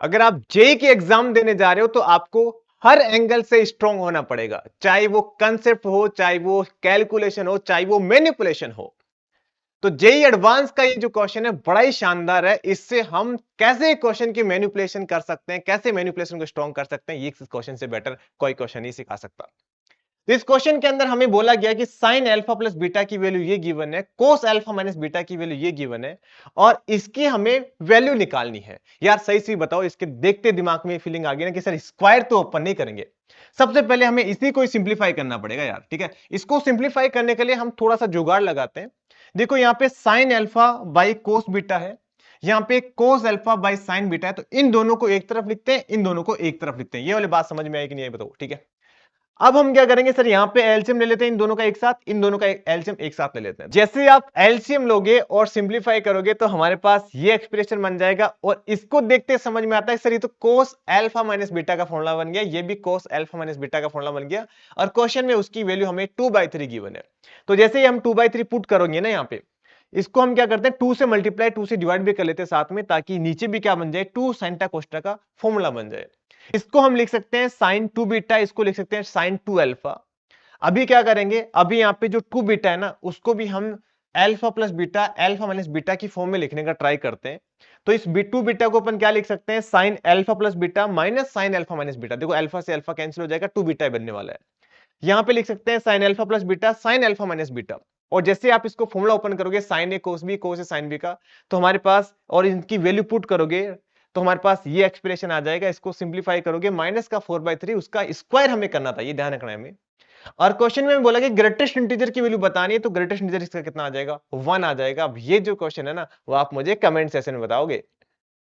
अगर आप जेई की एग्जाम देने जा रहे हो तो आपको हर एंगल से स्ट्रांग होना पड़ेगा, चाहे वो कंसेप्ट हो, चाहे वो कैलकुलेशन हो, चाहे वो मैनिपुलेशन हो। तो जेई एडवांस का ये जो क्वेश्चन है बड़ा ही शानदार है। इससे हम कैसे क्वेश्चन की मैनिपुलेशन कर सकते हैं, कैसे मैनिपुलेशन को स्ट्रांग कर सकते हैं, ये इस क्वेश्चन से बेटर कोई क्वेश्चन नहीं सिखा सकता। तो इस क्वेश्चन के अंदर हमें बोला गया कि साइन अल्फा प्लस बीटा की वैल्यू ये गिवन है, कोस अल्फा माइनस बीटा की वैल्यू ये गिवन है, और इसकी हमें वैल्यू निकालनी है। यार सही से बताओ, इसके देखते दिमाग में फीलिंग आ गई ना कि सर स्क्वायर तो ओपन नहीं करेंगे। सबसे पहले हमें इसी को सिंप्लीफाई करना पड़ेगा यार, ठीक है। इसको सिंप्लीफाई करने के लिए हम थोड़ा सा जुगाड़ लगाते हैं। देखो यहाँ पे sine alpha by cos beta है, यहाँ पे cos alpha by sine beta है, तो इन दोनों को एक तरफ लिखते हैं, इन दोनों को एक तरफ लिखते हैं। ये वाली बात समझ में आई कि नहीं आई बताओ, ठीक है। अब हम क्या करेंगे सर, यहां पे एलसीएम ले लेते हैं इन दोनों का एक साथ, इन दोनों का एलसीएम एक साथ ले लेते हैं। जैसे आप एलसीएम लोगे और सिंप्लीफाई करोगे तो हमारे पास ये एक्सप्रेशन बन जाएगा, और इसको देखते समझ में आता है सर ये तो कोस अल्फा माइनस बीटा का फॉर्मूला बन गया, ये भी कोस अल्फा माइनस बीटा का फॉर्मूला बन गया, और क्वेश्चन में उसकी वैल्यू हमें 2/3 गिवन है। तो जैसे ही हम 2/3 पुट करोगे ना यहाँ पे, इसको हम क्या करते हैं 2 से मल्टीप्लाई 2 से डिवाइड भी कर लेते हैं साथ में, ताकि नीचे भी क्या बन जाए 2 साइन कोष्टा का फॉर्मूला बन जाए। इसको हम लिख सकते हैं साइन 2 बीटा, इसको लिख सकते हैं साइन 2 अल्फा। अभी क्या करेंगे, अभी यहाँ पे जो 2 बीटा है ना, उसको भी हम alpha plus beta alpha minus beta की फॉर्म में लिखने का ट्राई करते हैं। तो इस 2 बीटा को अपन क्या लिख सकते हैं, sine alpha plus beta minus sine alpha minus beta. देखो अल्फा से अल्फा कैंसिल हो जाएगा, 2 बीटा बनने वाला है। यहां पे लिख सकते हैं sine alpha plus beta sine alpha minus beta. और जैसे आप इसको फॉर्मूला ओपन करोगे साइन ए कोस बी कोस ए साइन बी का, तो हमारे पास, और इनकी वैल्यू पुट करोगे तो हमारे पास ये एक्सप्रेशन आ जाएगा। इसको सिंप्लीफाई करोगे, माइनस का 4/3 उसका स्क्वायर हमें करना था, ये ध्यान रखना है हमें। और क्वेश्चन में बोला कि ग्रेटेस्ट इंटीजर की वैल्यू बतानी है, तो ग्रेटेस्ट इंटीजर इसका कितना आ जाएगा, 1 आ जाएगा। अब ये जो क्वेश्चन है ना, वो आप मुझे कमेंट सेक्शन में बताओगे।